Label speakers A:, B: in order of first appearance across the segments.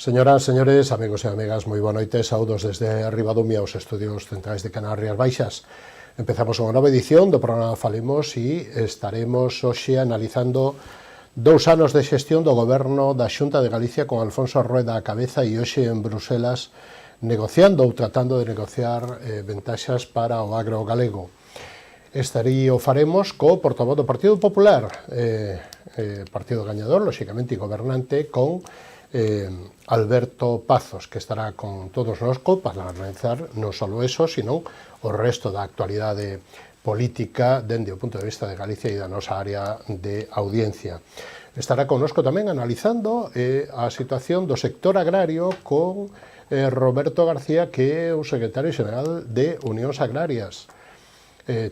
A: Señoras, señores, amigos e amigas, moi boa noite, saúdos desde Ribadumia, os estudios centrais de Canarias Baixas. Empezamos unha nova edición do programa Falemos e estaremos hoxe analizando 2 anos de xestión do Goberno da Xunta de Galicia con Alfonso Rueda á cabeza e hoxe en Bruselas negociando ou tratando de negociar ventaxas para o agro galego. Estarí o faremos co portavoz do Partido Popular, partido gañador, lóxicamente, e gobernante, con Alberto Pazos, que estará con todos nós para analizar non só eso, sino o resto da actualidade política dende o punto de vista de Galicia e da nosa área de audiencia. Estará connosco tamén analizando a situación do sector agrario con Roberto García, que é o secretario xeral de Unións Agrarias.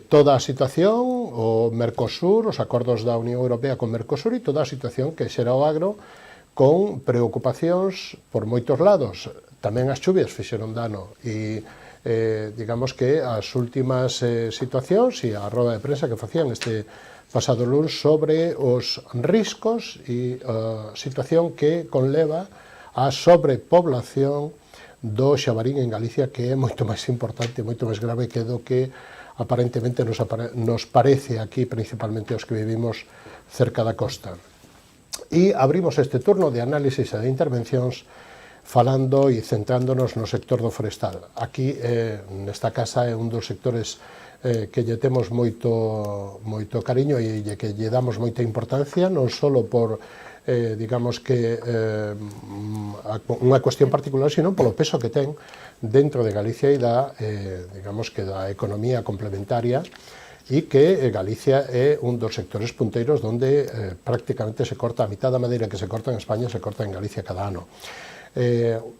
A: Toda a situación, o Mercosur, os acordos da Unión Europea con Mercosur e toda a situación que xera o agro, con preocupacións por moitos lados. Tamén as chuvias fixeron dano e digamos que as últimas situacións e a roda de prensa que facían este pasado luns sobre os riscos e a situación que conleva a sobrepoblación do xabarín en Galicia, que é moito máis importante, moito máis grave que do que aparentemente nos parece aquí, principalmente os que vivimos cerca da costa. E abrimos este turno de análisis e de intervencións falando e centrándonos no sector do forestal. Aquí, nesta casa, é un dos sectores que lle temos moito cariño e que lle damos moita importancia, non só por, digamos que, unha cuestión particular, sino polo peso que ten dentro de Galicia e da, digamos que, da economía complementaria, e que Galicia é un dos sectores punteiros onde prácticamente se corta a mitad da madeira que se corta en España, se corta en Galicia cada ano.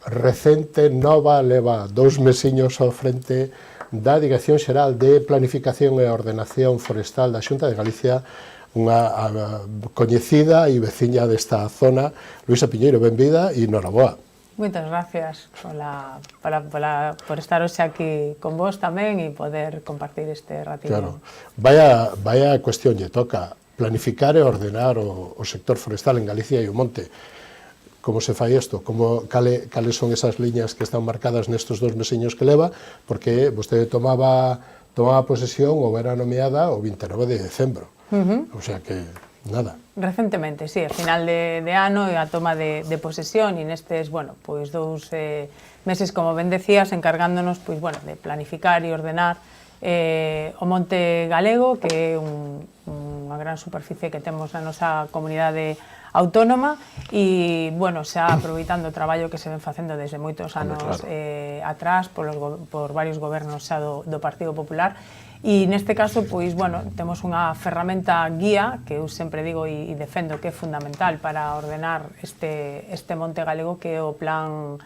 A: Recente nova leva 2 mesiños ao frente da Dirección Xeral de Planificación e Ordenación Forestal da Xunta de Galicia, unha coñecida e veciña desta zona, Luisa Piñeiro, benvida e noraboa.
B: Moitas gracias por estar hoxe aquí con vos tamén e poder compartir este ratillo.
A: Claro, vaya cuestión lle toca planificar e ordenar o sector forestal en Galicia e o monte. Como se fai isto? Cales son esas liñas que están marcadas nestes 2 mesiños que leva? Porque vostede tomaba posesión ou era nomeada o 29 de decembro. O sea que, nada.
B: Recentemente, sí, a final de ano e a toma de posesión e nestes, bueno, pois 2 meses, como ben decías, encargándonos, pois, bueno, de planificar e ordenar o monte galego, que é unha gran superficie que temos na nosa comunidade autónoma e, bueno, xa aproveitando o traballo que se ven facendo desde moitos anos atrás por varios gobernos xa do Partido Popular. E neste caso, pois, bueno, temos unha ferramenta guía que eu sempre digo e defendo que é fundamental para ordenar este monte galego, que é o Plan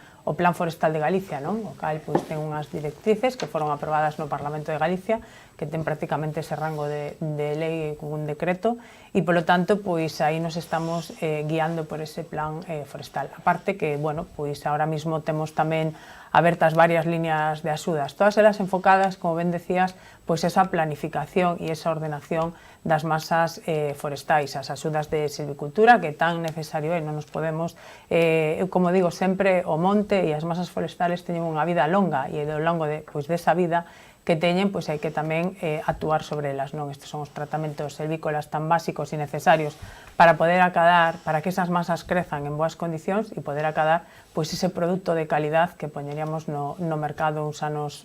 B: Forestal de Galicia, non? O cal, pois, ten unhas directrices que foron aprobadas no Parlamento de Galicia, que ten prácticamente ese rango de lei con un decreto, e, polo tanto, pois, aí nos estamos guiando por ese plan forestal. A parte que, bueno, pois, ahora mismo temos tamén abertas varias líneas de axudas, todas elas enfocadas, como ben decías, pois esa planificación e esa ordenación das masas forestais, as axudas de silvicultura, que tan necesario é, non nos podemos, eu como digo sempre, o monte e as masas forestales teñen unha vida longa e ao longo desa vida que teñen, pois hai que tamén actuar sobre elas, non? Estes son os tratamentos silvícolas tan básicos e necesarios para poder acadar, para que esas masas crezan en boas condicións e poder acadar, pois, ese produto de calidad que poñeríamos no mercado uns anos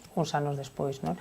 B: despois, non?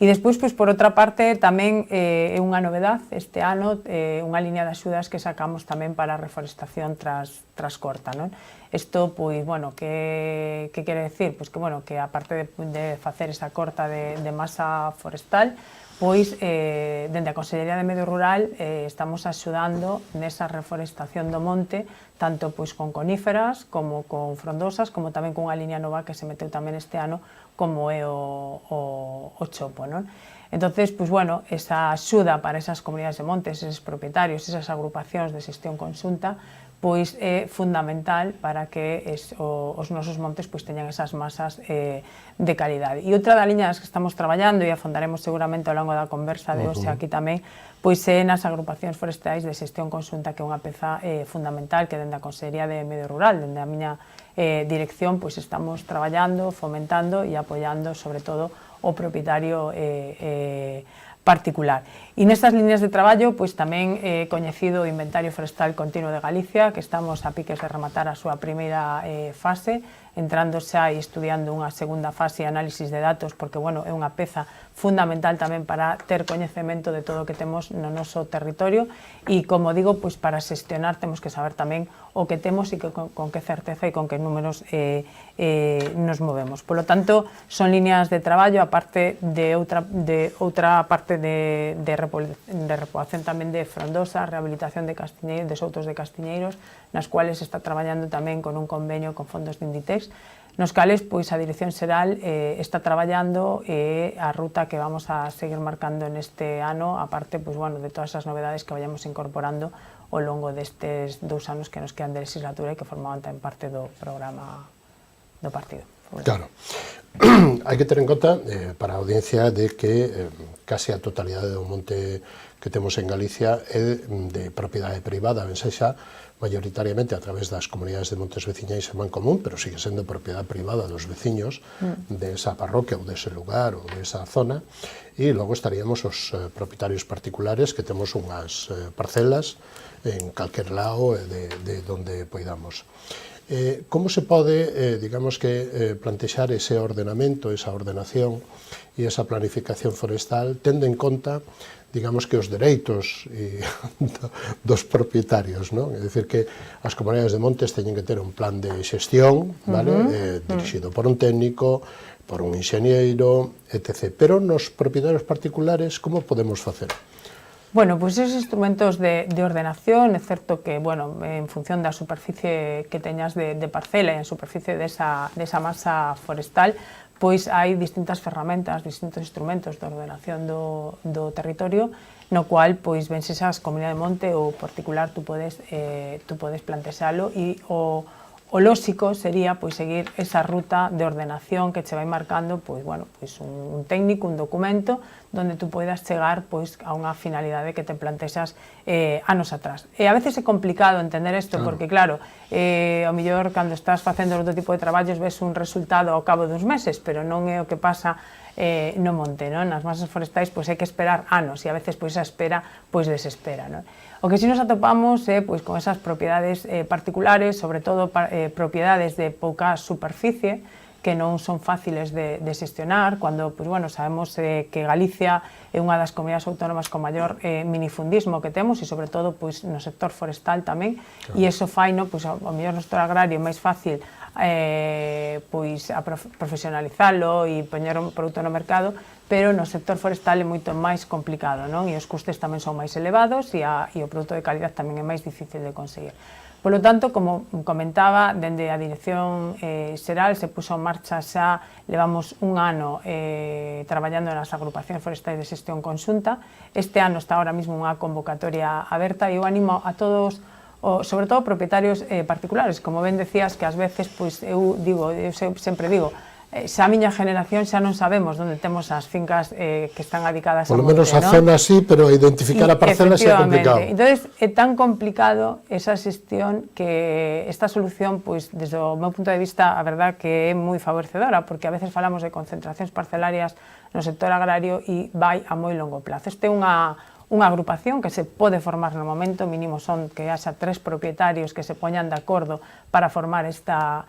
B: E despois, pois, por outra parte, tamén é unha novedade este ano, unha liña de axudas que sacamos tamén para a reforestación tras corta, non? Isto, pois, bueno, que quere decir? Pois que, bueno, que aparte de facer esa corta de masa forestal, pois, dende a Consellería de Medio Rural estamos axudando nesa reforestación do monte, tanto pois con coníferas, como con frondosas, como tamén con unha liña nova que se meteu tamén este ano, como é o chopo, non? Entonces, pois, bueno, esa axuda para esas comunidades de montes, eses propietarios, esas agrupacións de xestión conxunta, pois é fundamental para que os nosos montes pois teñan esas masas de calidade. E outra das liñas que estamos traballando, e afondaremos seguramente ao longo da conversa de hoxe aquí tamén, pois é nas agrupacións forestais de xestión conxunta, que é unha peza fundamental que dende a Consellería de Medio Rural, dende a miña dirección, pois estamos traballando, fomentando e apoiando sobre todo o propietario particular. E nestas líneas de traballo, pois tamén coñecido o Inventario Forestal Continuo de Galicia, que estamos a piques de rematar a súa primeira fase, entrando xa e estudiando unha segunda fase de análisis de datos, porque, bueno, é unha peza fundamental tamén para ter coñecemento de todo o que temos no noso territorio e, como digo, pois para xestionar temos que saber tamén o que temos e con que certeza e con que números nos movemos. Por lo tanto, son líneas de traballo, aparte de outra parte de repoboación tamén de frondosa, rehabilitación de castiñeiros, de soutos de castiñeiros, nas cuales se está traballando tamén con un convenio con fondos de Inditex, nos cales pois a Dirección Xeral está traballando a ruta que vamos a seguir marcando neste ano, aparte pois, bueno, de todas as novedades que vayamos incorporando ao longo destes 2 anos que nos quedan de legislatura e que formaban tamén parte do programa do partido.
A: Claro. Hai que ter en conta para a audiencia de que case a totalidade do monte que temos en Galicia é de propiedade privada, ben sexa maioritariamente a través das comunidades de montes veciñais en Mancomún, pero sigue sendo propiedade privada dos veciños desa parroquia ou dese lugar ou desa zona, e logo estaríamos os propietarios particulares que temos unhas parcelas en calquer lado de donde poidamos. Como se pode, digamos que, plantexar ese ordenamento, esa ordenación e esa planificación forestal, tendo en conta, digamos que os dereitos dos propietarios, non? É dicir, que as comunidades de montes teñen que ter un plan de xestión, vale? Dirixido por un técnico, por un enxeñeiro, etc. Pero nos propietarios particulares, como podemos facer?
B: Bueno, pois esos instrumentos de ordenación, é certo que, bueno, en función da superficie que teñas de parcela e en superficie desa masa forestal, pois hai distintas ferramentas, distintos instrumentos de ordenación do territorio, no cual, pois, ben sexas comunidade de monte ou particular, tú podes plantexalo, e o lóxico sería pois seguir esa ruta de ordenación que che vai marcando pois bueno, pois un técnico, un documento donde tú poidas chegar pois a unha finalidade que te plantexas anos atrás. E a veces é complicado entender isto porque claro, ao mellor cando estás facendo outro tipo de traballos ves un resultado ao cabo duns meses, pero non é o que pasa no monte, non? Nas masas forestais pois hai que esperar anos e a veces pois a espera pois desespera, non? O que si nos atopamos é pois con esas propiedades particulares, sobre todo propiedades de pouca superficie que non son fáciles de xestionar, cando pois, bueno, sabemos que Galicia é unha das comunidades autónomas con maior minifundismo que temos e sobre todo pois, no sector forestal tamén, e iso fai, no, pois, ao mellor no sector agrario é máis fácil pois a profesionalizalo e poñer un produto no mercado, pero no sector forestal é moito máis complicado, non? E os custes tamén son máis elevados e o produto de calidad tamén é máis difícil de conseguir. Por lo tanto, como comentaba, dende a Dirección Xeral se puso en marcha xa, levamos un ano traballando nas agrupacións forestais de xestión conxunta. Este ano está ahora mismo unha convocatoria aberta e eu animo a todos, sobre todo propietarios particulares, como ben decías, que ás veces, pois, eu sempre digo, xa a miña generación xa non sabemos onde temos as fincas que están adicadas ao monte, non?
A: Por lo menos a zona sí, pero identificar a parcela xa é complicado.
B: Entón, é tan complicado esa xestión que esta solución, pois, desde o meu punto de vista, a verdad que é moi favorecedora, porque a veces falamos de concentracións parcelarias no sector agrario e vai a moi longo plazo. Este é unha agrupación que se pode formar no momento, mínimo son que haxa 3 propietarios que se poñan de acordo para formar esta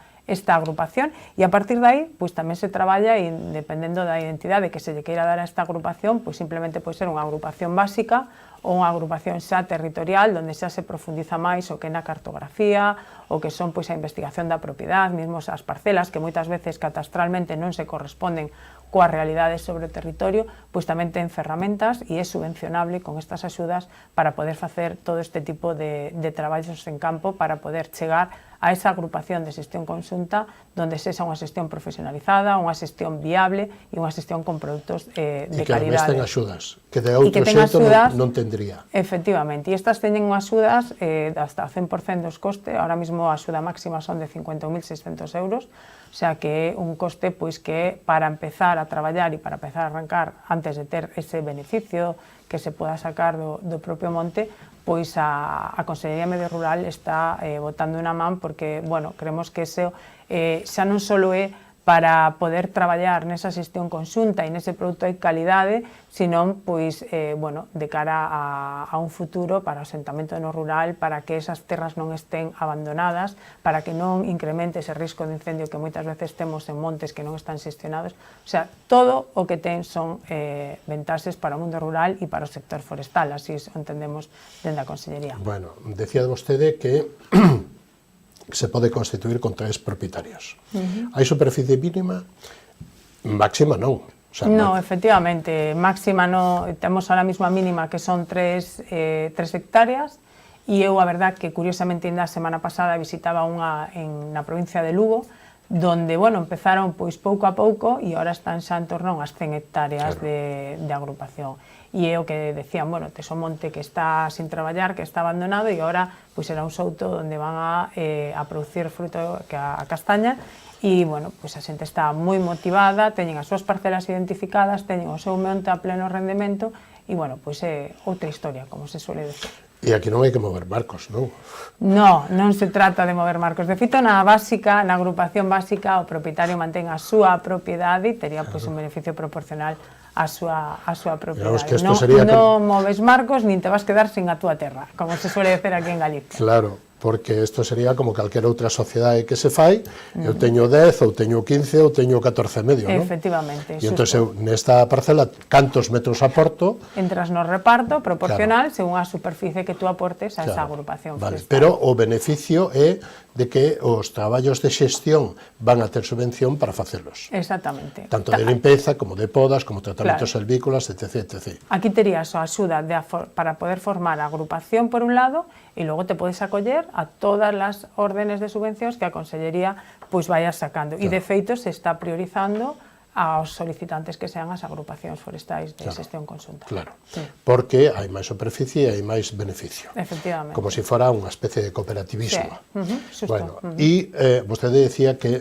B: agrupación e a partir de aí pois tamén se traballa e dependendo da identidade que se lle queira dar a esta agrupación, pois simplemente pode ser unha agrupación básica ou unha agrupación xa territorial onde xa se profundiza máis o que é na cartografía, o que son pois a investigación da propiedade, mesmo as parcelas que moitas veces catastralmente non se corresponden coas realidades sobre o territorio, pois tamén ten ferramentas e é subvencionable con estas axudas para poder facer todo este tipo de traballos en campo para poder chegar a esa agrupación de xestión conxunta donde sexa unha xestión profesionalizada, unha xestión viable e unha xestión con produtos de calidade.
A: E que ademais ten axudas, que de outro xeito non tendría.
B: Efectivamente, e estas teñen axudas hasta 100% dos costes, ahora mesmo a axuda máxima son de 50.600 euros, o sea que é un coste pois que para empezar a traballar e para empezar a arrancar antes de ter ese beneficio que se poda sacar do propio monte, pois a Consellería de Medio Rural está botando unha man porque, bueno, creemos que ese xa non só é para poder traballar nesa xestión conxunta e nese produto de calidade, senón, pois, bueno, de cara a un futuro para o asentamento no rural, para que esas terras non estén abandonadas, para que non incremente ese risco de incendio que moitas veces temos en montes que non están xestionados. O sea, todo o que ten son ventaxes para o mundo rural e para o sector forestal, así o entendemos dende a Consellería.
A: Bueno, decía vostede que se pode constituir con 3 propietarios. Hai superficie mínima? Máxima non. O sea,
B: no, efectivamente, máxima no, temos ahora mesmo a mínima que son 3 hectáreas e eu a verdad que curiosamente ainda a semana pasada visitaba unha na provincia de Lugo donde, bueno, empezaron pois pouco a pouco e agora están xa en torno a unhas 100 hectáreas de agrupación. E é o que decían, bueno, tes un monte que está sin traballar, que está abandonado e agora pois será un souto onde van a producir fruto que a castaña e, bueno, pois a xente está moi motivada, teñen as súas parcelas identificadas, teñen o seu monte a pleno rendemento e, bueno, pois é outra historia, como se suele decir.
A: E aquí non hai que mover marcos, non?
B: No, non se trata de mover marcos. De feito, na agrupación básica, o propietario mantén a súa propiedade e tería pois un beneficio proporcional a súa propiedade. Non moves marcos, nin te vas quedar sin a túa terra, como se suele decir aquí en Galicia.
A: Claro, porque isto sería como calquera outra sociedade que se fai, eu teño 10, ou teño 15, ou teño 14 medio, non?
B: Efectivamente.
A: E entón, eu, nesta parcela, cantos metros aporto?
B: Entras no reparto proporcional, según a superficie que tú aportes a esa agrupación forestal.
A: Pero o beneficio é de que os traballos de xestión van a ter subvención para facelos.
B: Exactamente.
A: Tanto de limpeza, como de podas, como tratamentos silvícolas, etc, etc.
B: Aquí terías a axuda para poder formar a agrupación por un lado e logo te podes acoller a todas as órdenes de subvencións que a Consellería pois vaya sacando. E de feito se está priorizando aos solicitantes que sean as agrupacións forestais de xestión conxunta.
A: Claro, porque hai máis superficie e hai máis beneficio.
B: Efectivamente.
A: Como se fora unha especie de cooperativismo.
B: Bueno,
A: e vostede decía que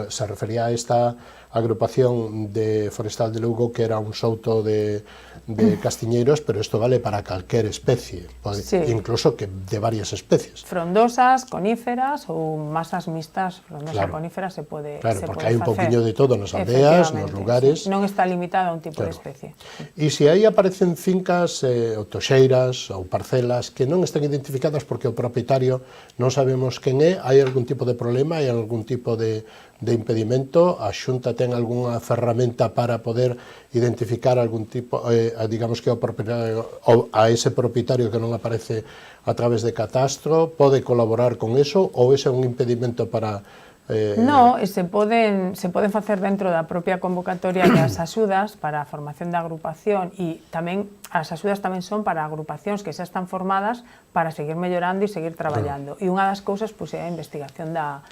A: se refería a esta agrupación de forestal de Lugo que era un souto de castiñeiros, pero isto vale para calquer especie, incluso que de varias especies.
B: Frondosas, coníferas ou masas mixtas, frondosas, coníferas se pode facer.
A: Claro, porque hai un poquinho de todo nas aldeas, nos lugares.
B: Non está limitado a un tipo de especie.
A: E se aí aparecen fincas ou toxeiras ou parcelas que non están identificadas porque o propietario non sabemos quen é, hai algún tipo de problema, hai algún tipo de impedimento, a Xunta ten algunha ferramenta para poder identificar algún tipo, digamos que a ese propietario que non aparece a través de catastro, pode colaborar con eso ou ese é un impedimento para...
B: No, se poden facer dentro da propia convocatoria das axudas para a formación da agrupación e tamén as axudas tamén son para agrupacións que xa están formadas para seguir mellorando e seguir traballando. E unha das cousas é a investigación da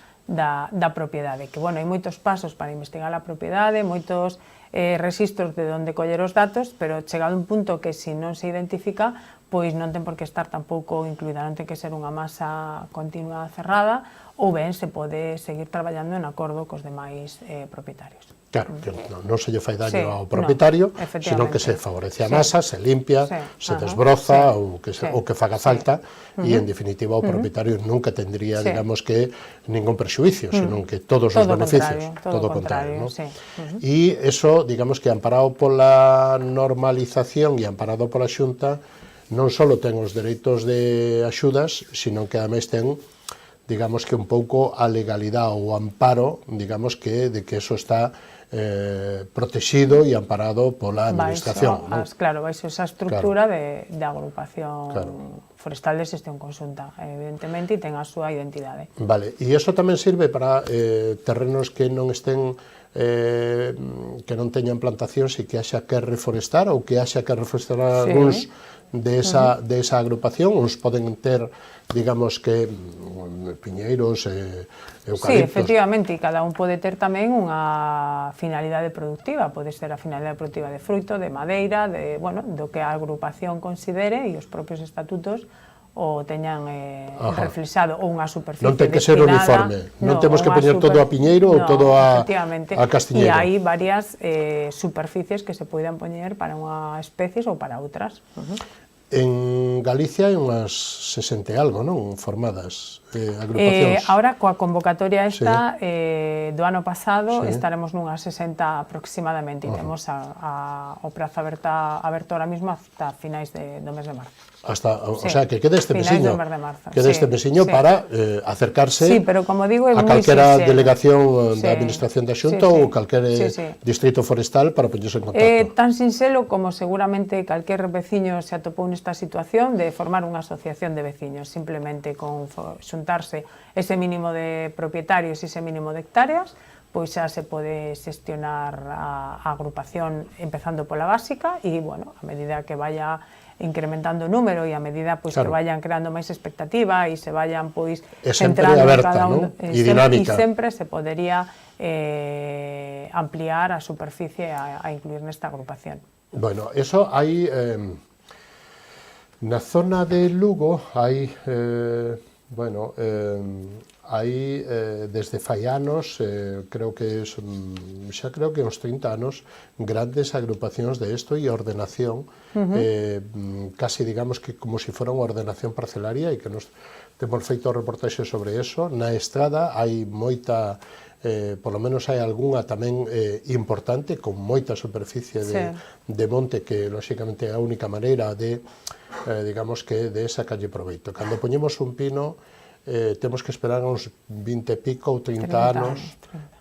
B: propiedade, que, bueno, hai moitos pasos para investigar a propiedade, moitos registros de onde coller os datos, pero chegado un punto que se non se identifica, pois non ten por que estar tampouco incluída, non ten que ser unha masa continua cerrada, ou ben se pode seguir traballando en acordo cos demais propietarios.
A: Claro, que non se lle fai daño ao propietario, senón que se favorece a masa, se limpia, se desbroza ou que faga falta e, en definitiva, o propietario nunca tendría, digamos que, ningún perxuicio, senón que todos os beneficios, todo o contrario. E eso, digamos que amparado pola normalización e amparado pola Xunta, non só ten os dereitos de axudas, senón que ademais ten, digamos que un pouco a legalidade ou o amparo, digamos que de que eso está protegido e amparado pola administración.
B: Claro, baixo esa estructura de agrupación forestal de xestión conxunta, evidentemente, e ten a súa identidade. Vale,
A: e iso tamén sirve para terrenos que non estén que non teñan plantacións e que haxa que reforestar ou que haxa que reforestar algúns de esa agrupación, uns poden ter, digamos que, piñeiros, eucaliptos.
B: Sí, efectivamente, e cada un pode ter tamén unha finalidade productiva, pode ser a finalidade productiva de fruito, de madeira, do que a agrupación considere e os propios estatutos o teñan reflexado, ou unha superficie
A: non ten que ser uniforme, non temos que poñer todo a piñeiro ou todo a castiñeiro.
B: E hai varias superficies que se poden poñer para unha especie ou para outras.
A: En Galicia hai unhas 60 e algo, non? Formadas agrupacións.
B: Ahora, coa convocatoria esta do ano pasado, estaremos nunhas 60 aproximadamente, e temos o prazo aberto ahora mismo hasta finais do mes de marzo.
A: O sea, que quede este mesiño para acercarse a calquera delegación da Administración da Xunta ou calquer distrito forestal para poñerse en contacto.
B: Tan sinxelo como seguramente calquer veciño se atopou nesta situación de formar unha asociación de veciños, simplemente con xuntarse ese mínimo de propietarios e ese mínimo de hectáreas, pois xa se pode xestionar a agrupación empezando pola básica e, a medida que vaya incrementando o número e a medida que vayan creando máis expectativa e se vayan
A: centrando en cada un e dinámica.
B: E sempre se podería ampliar a superficie a incluir nesta agrupación.
A: Bueno, eso hai na zona de Lugo hai hai desde fai anos, creo que uns 30 anos, grandes agrupacións de isto e ordenación, casi digamos que como se fora unha ordenación parcelaria, e que nos temos feito reportaxe sobre eso. Na Estrada hai moita, polo menos hai algunha tamén importante, con moita superficie de monte, que lóxicamente é a única maneira de, digamos que, de sacarlle proveito. Cando poñemos un pino, temos que esperar uns 20 e pico ou 30 anos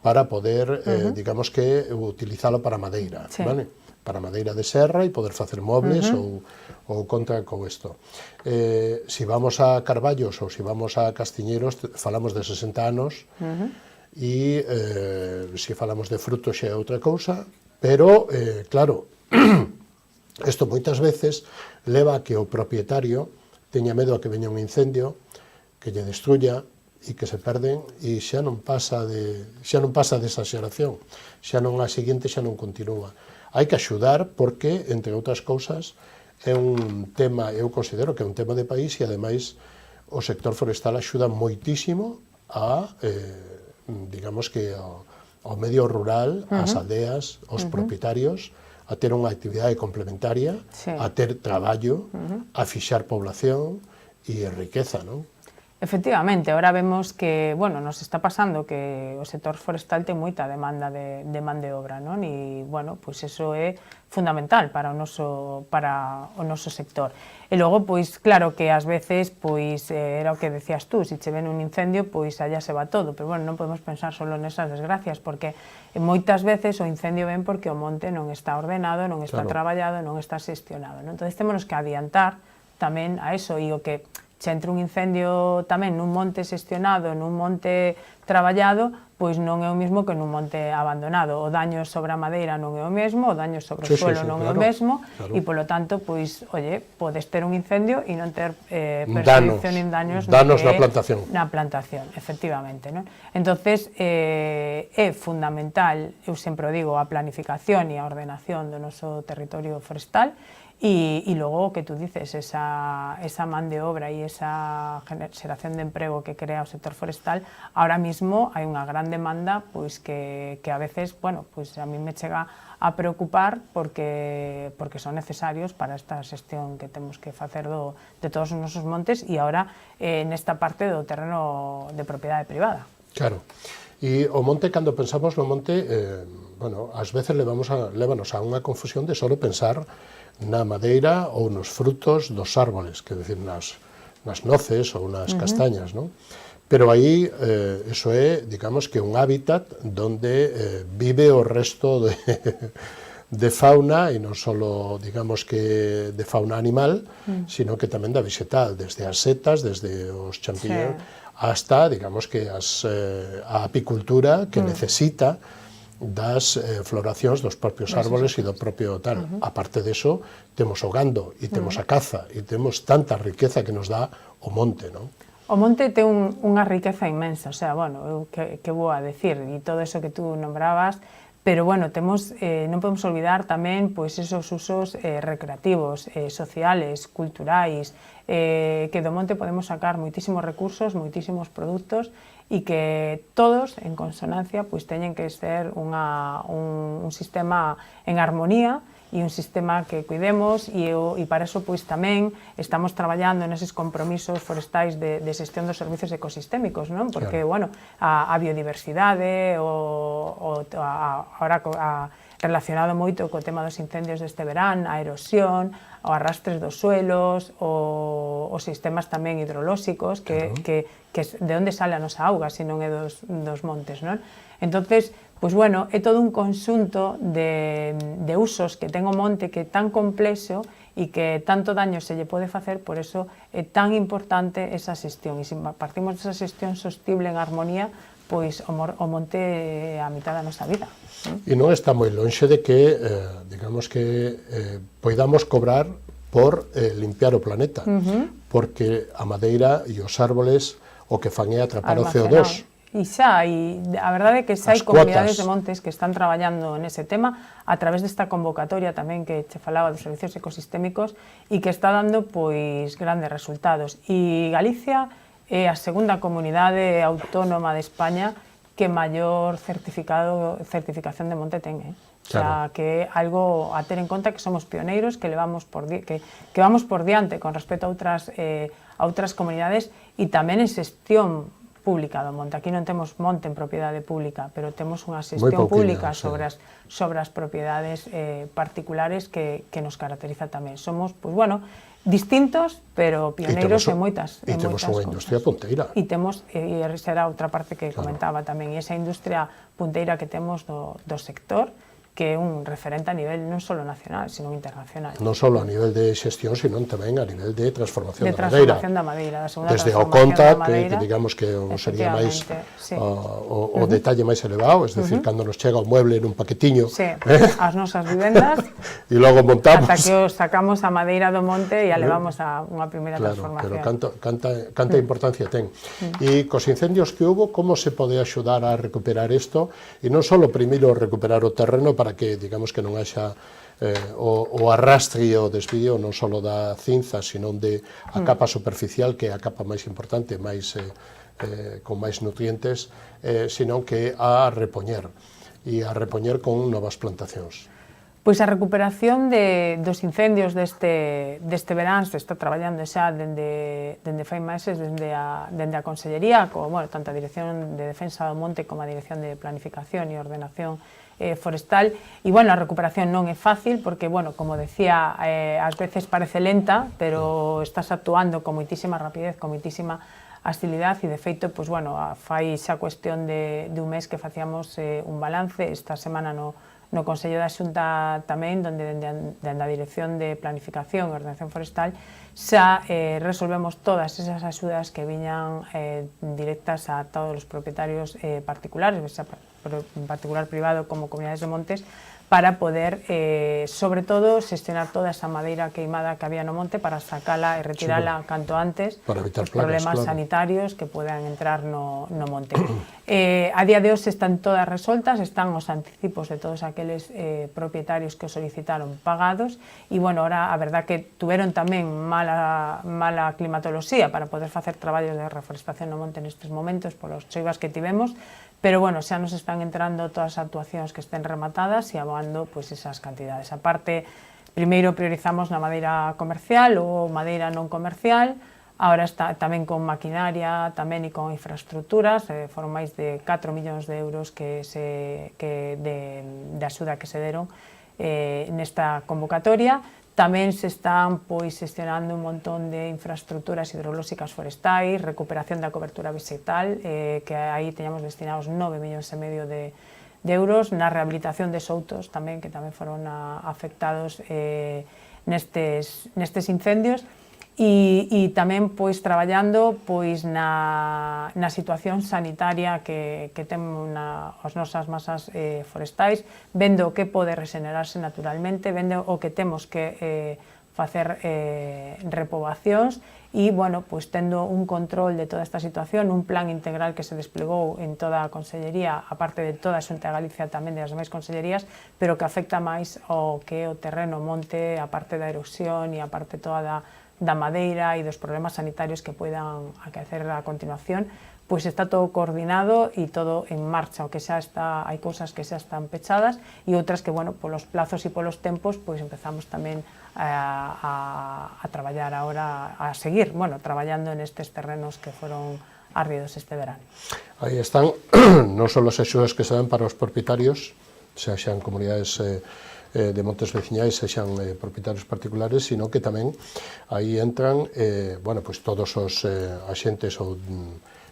A: para poder, digamos que, utilizalo para madeira, vale? Para madeira de serra e poder facer mobles ou contra con isto. Se vamos a carballos ou se vamos a castiñeiros, falamos de 60 anos, e se falamos de frutos xa é outra cousa, pero, claro, isto moitas veces leva a que o propietario teña medo a que veña un incendio, que lle destruya e que se perden, e xa non pasa desa xeración, xa non a seguinte xa non continúa. Hai que axudar porque, entre outras cousas, é un tema, eu considero que é un tema de país, e ademais o sector forestal axuda moitísimo a, digamos que, ao medio rural, ás aldeas, aos propietarios, a ter unha actividade complementaria, a ter traballo, a fixar población e riqueza, non?
B: Efectivamente, ahora vemos que, nos está pasando que o sector forestal ten moita demanda de man de obra, non? E, pois eso é fundamental para o noso sector. E logo, pois, claro que ás veces, pois, era o que decías tú, se che ven un incendio, pois allá se va todo, pero, non podemos pensar solo nesas desgracias, porque moitas veces o incendio ven porque o monte non está ordenado, non está traballado, non está xestionado, non? Entón, temos que adiantar tamén a eso, e o que se entre un incendio tamén nun monte xestionado, nun monte traballado, pois non é o mesmo que nun monte abandonado. O daño sobre a madeira non é o mesmo, o daño sobre o suelo non é o mesmo, e polo tanto, pois, podes ter un incendio e non ter persecución nin daños
A: na plantación.
B: Na plantación, efectivamente, non? Entonces, é fundamental, eu sempre o digo, a planificación e a ordenación do noso territorio forestal. E logo o que tú dices, esa man de obra e esa xeración de emprego que crea o sector forestal, ahora mismo hai unha gran demanda pois que a veces, pois a mí me chega a preocupar porque son necesarios para esta xestión que temos que facer de todos os nosos montes, e agora nesta parte do terreno de propiedade privada.
A: Claro. E o monte, cando pensamos no monte, ás veces lévanos a unha confusión de solo pensar na madeira ou nos frutos dos árboles, que decir, nas noces ou nas castañas, non? Pero aí, eso é, digamos que un hábitat donde vive o resto de fauna, e non só, digamos que de fauna animal, sino que tamén da vegetal, desde as setas, desde os champiñóns, hasta, digamos que a apicultura, que necesita das floracións dos propios árboles e do propio tal. Aparte deso, temos o gando e temos a caza e temos tanta riqueza que nos dá o monte, non?
B: O monte ten unha riqueza inmensa, o sea, bueno, eu que vou a decir, e todo eso que tú nombrabas, pero, bueno, non podemos olvidar tamén pois esos usos recreativos, sociales, culturais, que do monte podemos sacar moitísimos recursos, moitísimos produtos, e que todos, en consonancia, pois teñen que ser un sistema en armonía e un sistema que cuidemos e para eso pois tamén estamos traballando neses compromisos forestais de xestión dos servicios ecosistémicos, non? Porque, bueno, a biodiversidade, ahora relacionado moito co tema dos incendios deste verán, a erosión, o arrastres dos suelos, os sistemas tamén hidrolóxicos, que de onde sale a nosa auga, se non é dos montes, non? Entonces, pois, bueno, é todo un conxunto de usos que ten o monte que é tan complexo e que tanto daño se lle pode facer, por eso é tan importante esa xestión. E se partimos desa xestión sostible en armonía, pois o monte é a mitad da nosa vida.
A: E non está moi lonxe de que, digamos que, poidamos cobrar por limpiar o planeta, porque a madeira e os árboles o que fan é atrapar o CO2.
B: E a verdade é que xa hai comunidades de montes que están traballando nese tema a través desta convocatoria tamén que che falaba dos servicios ecosistémicos e que está dando pois grandes resultados. E Galicia é a segunda comunidade autónoma de España que maior certificación de monte ten, O sea, que é algo a ter en conta que somos pioneiros, que vamos por diante con respecto a outras comunidades e tamén en xestión pública do monte. Aquí non temos monte en propiedade pública, pero temos unha xestión pública sobre as propiedades particulares que nos caracteriza tamén. Somos, pois, bueno, distintos, pero pioneiros en moitas cousas.
A: E temos unha industria punteira.
B: E esa era outra parte que comentaba tamén, e esa industria punteira que temos do sector, que é un referente a nivel non só nacional, sino internacional.
A: Non só a nivel de xestión, sino tamén a nivel de transformación da madeira.
B: De transformación da madeira, da segunda
A: desde
B: transformación
A: o conta,
B: da madeira.
A: que digamos que sería máis o detalle máis elevado, es decir, cando nos chega o mueble nun paquetiño
B: ás nosas vivendas,
A: e logo montamos.
B: Ata que os sacamos a madeira do monte e a levamos a unha primeira transformación.
A: Claro, pero canta importancia ten. E cos incendios que hubo, como se pode axudar a recuperar isto? E non só primeiro recuperar o terreno para que, digamos, que non haxa o arrastre e o desvío non só da cinza, sino de a capa superficial, que é a capa máis importante, con máis nutrientes, sino que a repoñer, e a repoñer con novas plantacións.
B: Pois a recuperación dos incendios deste verán se está traballando xa dende fai meses, dende a Consellería, tanto a Dirección de Defensa do Monte como a Dirección de Planificación e Ordenación forestal, e, a recuperación non é fácil, porque, como decía, ás veces parece lenta, pero estás actuando con moitísima rapidez, con moitísima agilidade, e, de feito, fai xa cuestión de un mes que facíamos un balance, esta semana no Consello da Xunta tamén, onde dende a Dirección de Planificación e Ordenación Forestal xa resolvemos todas esas axudas que viñan directas a todos os propietarios particulares, en particular privado como comunidades de montes, para poder, sobre todo, xestionar toda esa madeira queimada que había no monte para sacala e retirala canto antes, os problemas sanitarios que podan entrar no monte. A día de hoxe están todas resoltas, están os anticipos de todos aqueles propietarios que o solicitaron pagados, e, ahora, a verdad que tuveron tamén mala climatoloxía para poder facer traballos de reforestación no monte nestes momentos, polos choivas que tivemos, pero, xa nos están entrando todas as actuacións que estén rematadas e aboando esas cantidades. A parte, primeiro priorizamos na madeira comercial ou madeira non comercial, agora está tamén con maquinaria tamén e con infraestructuras, foron máis de 4 millóns de euros de axuda que se deron nesta convocatoria. Tamén se están xestionando un montón de infraestructuras hidrolóxicas forestais, recuperación da cobertura vegetal, que aí teñamos destinados 9,5 millóns de euros, na rehabilitación de soutos tamén, que tamén foron afectados nestes incendios. e tamén pois traballando pois na situación sanitaria que temos as nosas masas forestais, vendo o que pode regenerarse naturalmente, vendo o que temos que facer repobacións e, bueno, pois tendo un control de toda esta situación, un plan integral que se desplegou en toda a Consellería, aparte de toda a Xunta de Galicia tamén das demais consellerías, pero que afecta máis ao que é o terreno, o monte, a parte da erosión e a parte toda da madeira e dos problemas sanitarios que poidan acaecer a continuación, pois está todo coordinado e todo en marcha, o que xa está, hai cousas que xa están pechadas e outras que, bueno, polos plazos e polos tempos, pois empezamos tamén a traballar agora, a seguir, bueno, traballando en estes terrenos que foron ardidos este verano.
A: Aí están non só as axudas que se dan para os propietarios, xa xan comunidades de montes veciñais, sexan propietarios particulares, sino que tamén aí entran, bueno, pues todos os agentes ou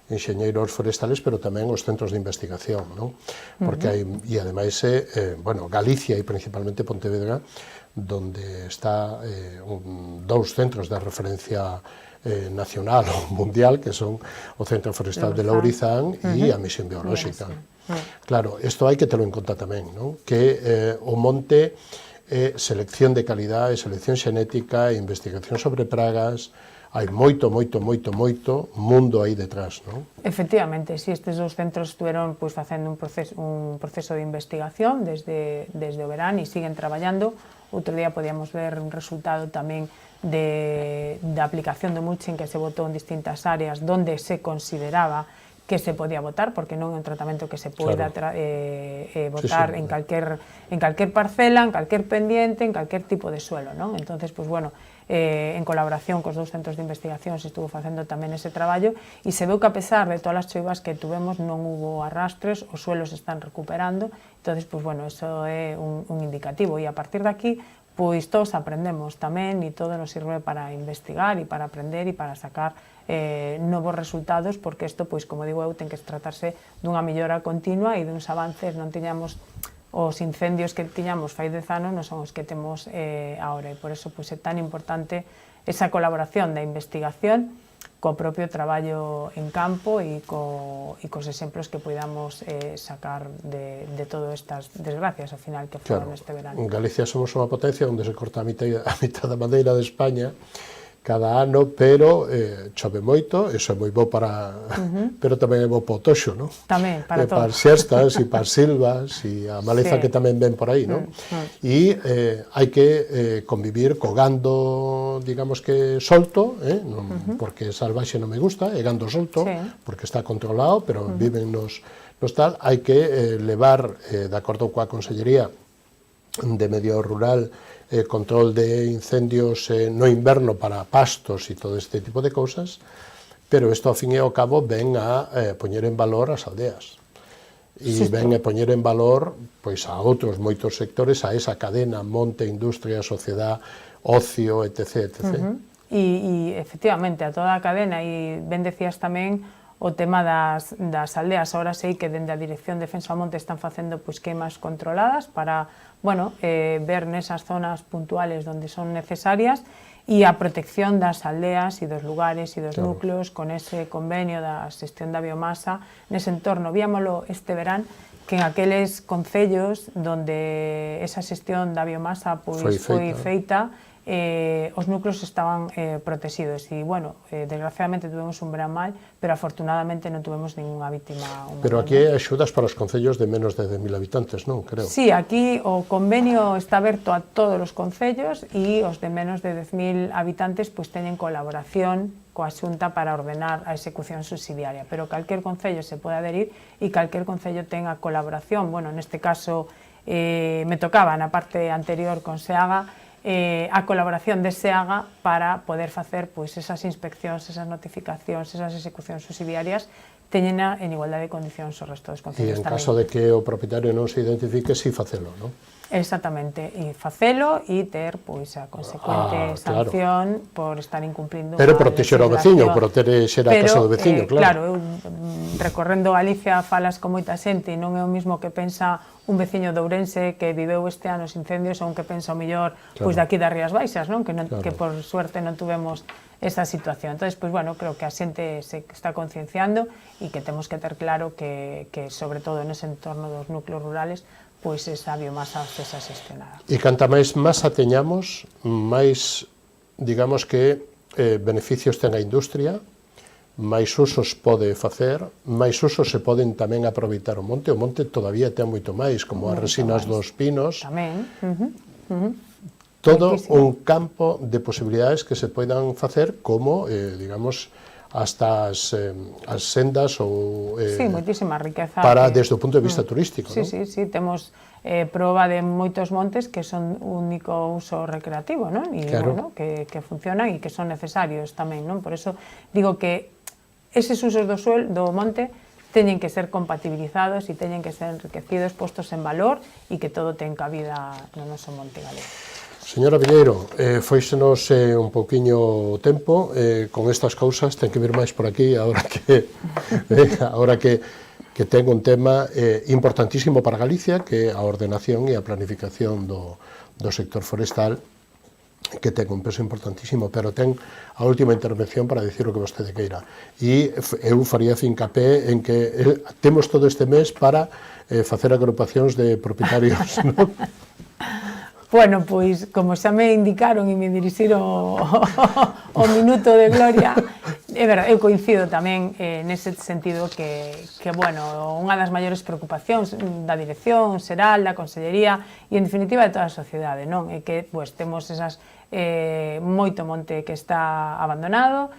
A: enxeñeiros forestales, pero tamén os centros de investigación, non? Porque hai, e ademais, bueno, Galicia e principalmente Pontevedra, donde está dous centros de referencia nacional ou mundial, que son o Centro Forestal de Lourizán e a Misión Biolóxica. Claro, isto hai que telo en conta tamén, non? Que o monte é selección de calidade, selección xenética, investigación sobre pragas, hai moito mundo aí detrás, non?
B: Efectivamente, si estes dous centros estuveron pois facendo un proceso de investigación desde o verán e siguen traballando. Outro día podíamos ver un resultado tamén da aplicación do mulching que se botou en distintas áreas donde se consideraba que se podía botar, porque non é un tratamento que se poida botar en calquer parcela, en calquer pendiente, en calquer tipo de suelo, non? Entonces, pues bueno, en colaboración cos dous centros de investigación se estuvo facendo tamén ese traballo e se veu que a pesar de todas as choivas que tuvemos non hubo arrastres, os suelos están recuperando, entonces, pues bueno, eso é un indicativo e a partir de aquí, pois todos aprendemos tamén e todo nos sirve para investigar e para aprender e para sacar novos resultados, porque isto, pois, como digo eu, ten que tratarse dunha mellora continua e duns avances. Non tiñamos os incendios que tiñamos fai 10 anos, non son os que temos agora, e por eso pois, é tan importante esa colaboración da investigación co propio traballo en campo e cos exemplos que podamos sacar de todas estas desgracias, ao final, que foron este verano.
A: En Galicia somos unha potencia onde se corta a mitad da madeira de España cada ano, pero chove moito, iso é moi bo para... pero tamén é bo para o toxo, non?
B: Tamén, para todo.
A: Para as xestas e para as silvas e a maleza que tamén ven por aí, non? E hai que convivir co gando, digamos que solto, porque salvaxe non me gusta, é gando solto, porque está controlado, pero viven nos tal, hai que levar, de acordo coa Consellería de Medio Rural, control de incendios no inverno para pastos e todo este tipo de cousas, pero isto ao fin e ao cabo ven a poñer en valor as aldeas e ven a poñer en valor pois a outros moitos sectores, a esa cadena monte, industria, sociedade, ocio, etc.
B: E efectivamente a toda a cadena, e ben decías tamén o tema das aldeas. Ahora sei que dende a Dirección de Defensa ao Monte están facendo pois queimas controladas para, bueno, ver nesas zonas puntuales onde son necesarias e a protección das aldeas e dos lugares e dos núcleos con ese convenio da xestión da biomasa nese entorno. Víamolo este verán que en aqueles concellos onde esa xestión da biomasa pois foi feita, os núcleos estaban protegidos e, bueno, desgraciadamente tuvemos un verán mal, pero afortunadamente non tuvemos ninguna vítima humana.
A: Pero aquí hai axudas para os concellos de menos de 10.000 habitantes, non? Creo.
B: Sí, aquí o convenio está aberto a todos os concellos e os de menos de 10.000 habitantes pois teñen colaboración coa Xunta para ordenar a execución subsidiaria, pero calquer concello se pode adherir e calquer concello ten a colaboración. Bueno, neste caso me tocaba na parte anterior con SEAGA a colaboración de SEAGA para poder facer pois, esas inspeccións, esas notificacións, esas execucións subsidiarias teñena en igualdade de condicións o resto dos concellos.
A: E en caso de que o propietario non se identifique, si facelo, non?
B: Exactamente, e facelo e ter pois a consecuente sanción por estar incumplindo
A: pero protexer o veciño, protexer a casa do veciño, claro.
B: Claro, eu recorrendo Galicia falas con moita xente e non é o mismo que pensa un veciño de Ourense que viveu este ano os incendios ou un que pensa o mellor pois daqui das Rías Baixas, non? Que por suerte non tuvemos esa situación. Entonces, pois bueno, creo que a xente se está concienciando e que temos que ter claro que sobre todo nese entorno dos núcleos rurales pois esa biomasa sexa xestionada.
A: E canta máis masa teñamos, máis, digamos que, beneficios ten a industria, máis usos pode facer, máis usos se poden tamén aproveitar o monte todavía ten moito máis, como as resinas dos pinos.
B: Tamén,
A: todo un campo de posibilidades que se poidan facer como, digamos, hasta as sendas ou
B: moitísima riqueza
A: para desde o punto de vista turístico, non?
B: Sí, temos proba de moitos montes que son único uso recreativo, non? E, bueno, que funcionan e que son necesarios tamén, non? Por eso digo que eses usos do monte teñen que ser compatibilizados e teñen que ser enriquecidos, postos en valor e que todo ten cabida no noso monte galego.
A: Señora Viñeiro, foixenos un pouquiño o tempo, con estas cousas ten que vir máis por aquí, agora que ten un tema importantísimo para Galicia, que é a ordenación e a planificación do sector forestal, que ten un peso importantísimo, pero ten a última intervención para dicir o que vostede queira. E eu faría fincapé en que temos todo este mes para facer agrupacións de propietarios, non?
B: Bueno, pois, como xa me indicaron e me dirixiron o minuto de gloria, é verdade, eu coincido tamén nese sentido que, bueno, unha das maiores preocupacións da dirección xeral, da Consellería e, en definitiva, de toda a sociedade, non? É que, pois, temos esas moito monte que está abandonado,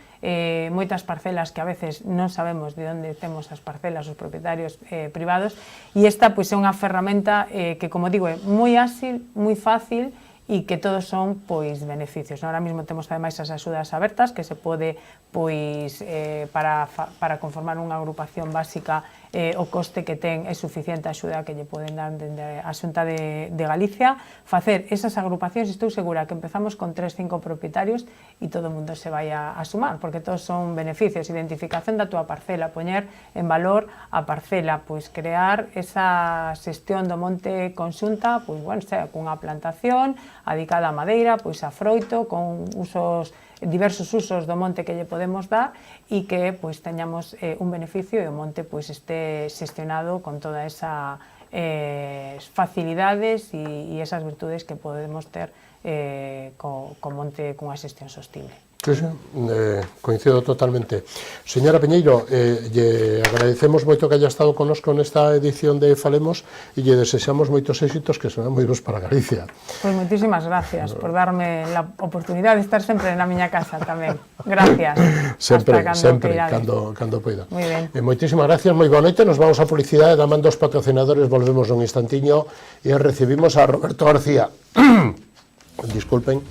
B: moitas parcelas que a veces non sabemos de onde temos as parcelas, os propietarios privados, e esta pois é unha ferramenta que, como digo, é moi áxil, moi fácil e que todos son pois beneficios. Ahora mesmo temos ademais as axudas abertas que se pode pois para conformar unha agrupación básica o coste que ten é suficiente a axuda que lle poden dar dende a Xunta de Galicia. Facer esas agrupacións, estou segura que empezamos con 3-5 propietarios e todo o mundo se vai a sumar, porque todos son beneficios, identificación da túa parcela, poñer en valor a parcela, pois crear esa xestión do monte conxunta, pois bueno, sea cunha plantación adicada a madeira, pois a froito, con diversos usos do monte que lle podemos dar e que pois teñamos un beneficio e o monte pois este xestionado con toda esa facilidades e esas virtudes que podemos ter co monte cunha xestión sostible.
A: Sí, coincido totalmente. Señora Piñeiro, lle agradecemos moito que haya estado connosco nesta edición de Falemos e lle desexamos moitos éxitos que serán moi bons para Galicia.
B: Pois moitísimas gracias por darme a oportunidade de estar sempre na miña casa tamén. Gracias.
A: Sempre, cando poida.
B: Moi ben.
A: Moitísimas gracias, moi boa noite. Nos vamos a publicidade, da man dos patrocinadores, volvemos nun instantiño e recibimos a Roberto García. Disculpen.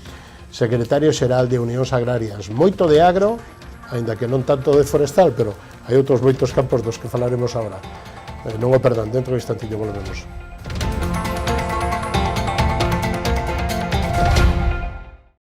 A: Secretario Xeral de Unións Agrarias, moito de agro, aínda que non tanto de forestal, pero hai outros moitos campos dos que falaremos agora. Non o perdan, dentro do instantillo volvemos.